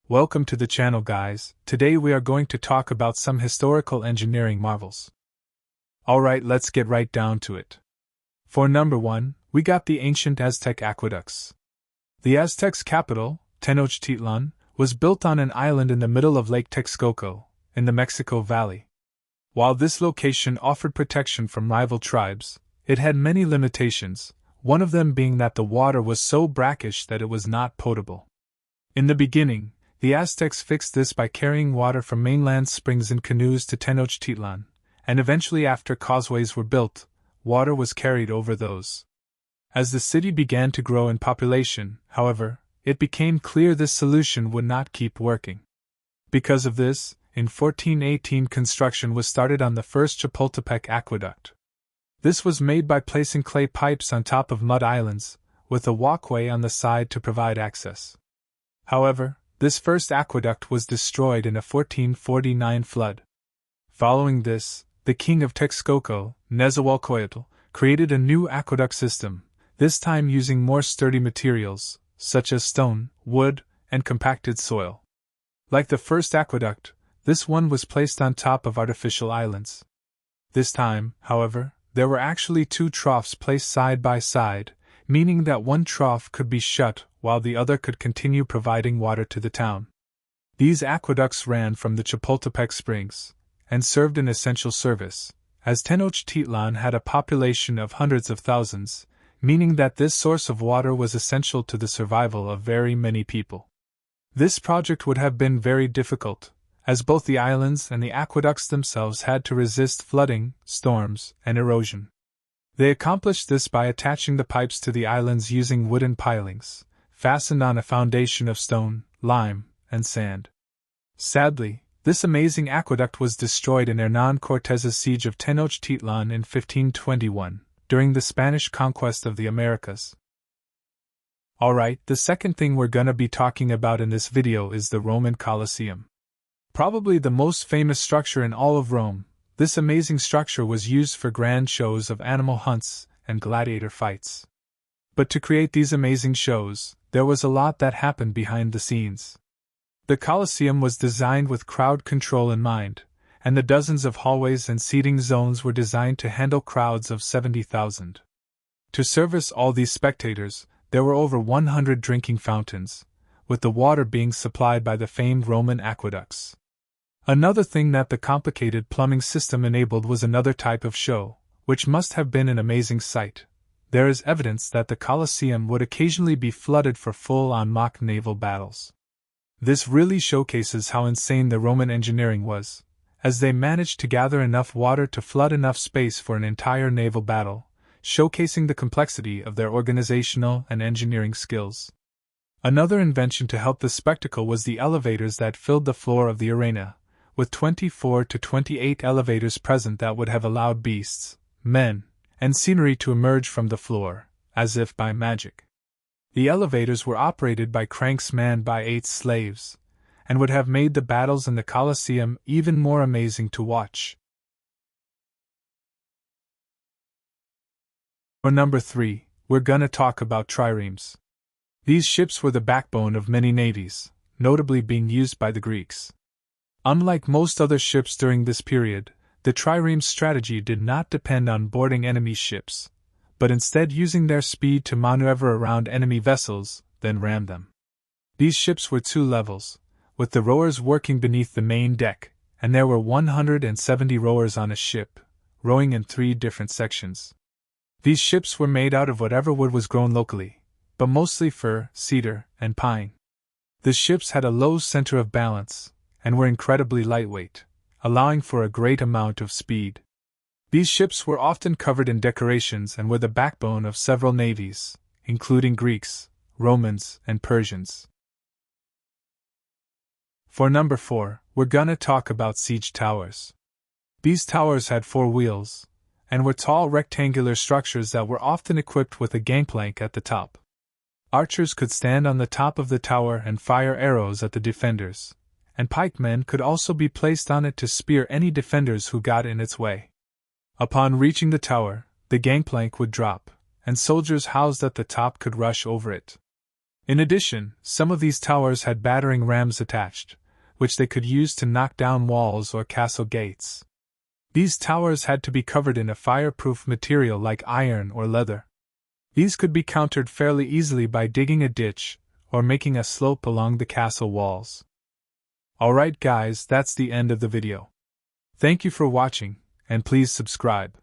Welcome to the channel, guys. Today we are going to talk about some historical engineering marvels. Alright, let's get right down to it. For number 1, we got the ancient Aztec Aqueducts. The Aztecs' capital, Tenochtitlan, was built on an island in the middle of Lake Texcoco, in the Mexico Valley. While this location offered protection from rival tribes, it had many limitations, one of them being that the water was so brackish that it was not potable. In the beginning, the Aztecs fixed this by carrying water from mainland springs in canoes to Tenochtitlan, and eventually, after causeways were built, water was carried over those. As the city began to grow in population, however, it became clear this solution would not keep working. Because of this, in 1418 construction was started on the first Chapultepec aqueduct. This was made by placing clay pipes on top of mud islands, with a walkway on the side to provide access. However, this first aqueduct was destroyed in a 1449 flood. Following this, the king of Texcoco, Nezahualcóyotl, created a new aqueduct system, this time using more sturdy materials, such as stone, wood, and compacted soil. Like the first aqueduct, this one was placed on top of artificial islands. This time, however, there were actually 2 troughs placed side by side, meaning that one trough could be shut while the other could continue providing water to the town. These aqueducts ran from the Chapultepec Springs, and served an essential service, as Tenochtitlan had a population of hundreds of thousands, meaning that this source of water was essential to the survival of very many people. This project would have been very difficult, as both the islands and the aqueducts themselves had to resist flooding, storms, and erosion. They accomplished this by attaching the pipes to the islands using wooden pilings, fastened on a foundation of stone, lime, and sand. Sadly, this amazing aqueduct was destroyed in Hernán Cortés's siege of Tenochtitlan in 1521, during the Spanish conquest of the Americas. Alright, the second thing we're gonna be talking about in this video is the Roman Coliseum. Probably the most famous structure in all of Rome, this amazing structure was used for grand shows of animal hunts and gladiator fights. But to create these amazing shows, there was a lot that happened behind the scenes. The Coliseum was designed with crowd control in mind, and the dozens of hallways and seating zones were designed to handle crowds of 70,000. To service all these spectators, there were over 100 drinking fountains, with the water being supplied by the famed Roman aqueducts. Another thing that the complicated plumbing system enabled was another type of show, which must have been an amazing sight. There is evidence that the Colosseum would occasionally be flooded for full-on mock naval battles. This really showcases how insane the Roman engineering was, as they managed to gather enough water to flood enough space for an entire naval battle, showcasing the complexity of their organizational and engineering skills. Another invention to help the spectacle was the elevators that filled the floor of the arena, with 24 to 28 elevators present that would have allowed beasts, men, and scenery to emerge from the floor, as if by magic. The elevators were operated by cranks manned by 8 slaves, and would have made the battles in the Colosseum even more amazing to watch. For number 3, we're gonna talk about triremes. These ships were the backbone of many navies, notably being used by the Greeks. Unlike most other ships during this period, the triremes strategy did not depend on boarding enemy ships, but instead using their speed to maneuver around enemy vessels, then ram them. These ships were 2 levels, with the rowers working beneath the main deck, and there were 170 rowers on a ship, rowing in 3 different sections. These ships were made out of whatever wood was grown locally, but mostly fir, cedar, and pine. The ships had a low center of balance, and were incredibly lightweight, allowing for a great amount of speed. These ships were often covered in decorations and were the backbone of several navies, including Greeks, Romans, and Persians. For number 4, we're gonna talk about siege towers. These towers had 4 wheels, and were tall rectangular structures that were often equipped with a gangplank at the top. Archers could stand on the top of the tower and fire arrows at the defenders, and pikemen could also be placed on it to spear any defenders who got in its way. Upon reaching the tower, the gangplank would drop, and soldiers housed at the top could rush over it. In addition, some of these towers had battering rams attached, which they could use to knock down walls or castle gates. These towers had to be covered in a fireproof material like iron or leather. These could be countered fairly easily by digging a ditch or making a slope along the castle walls. Alright guys, that's the end of the video. Thank you for watching, and please subscribe.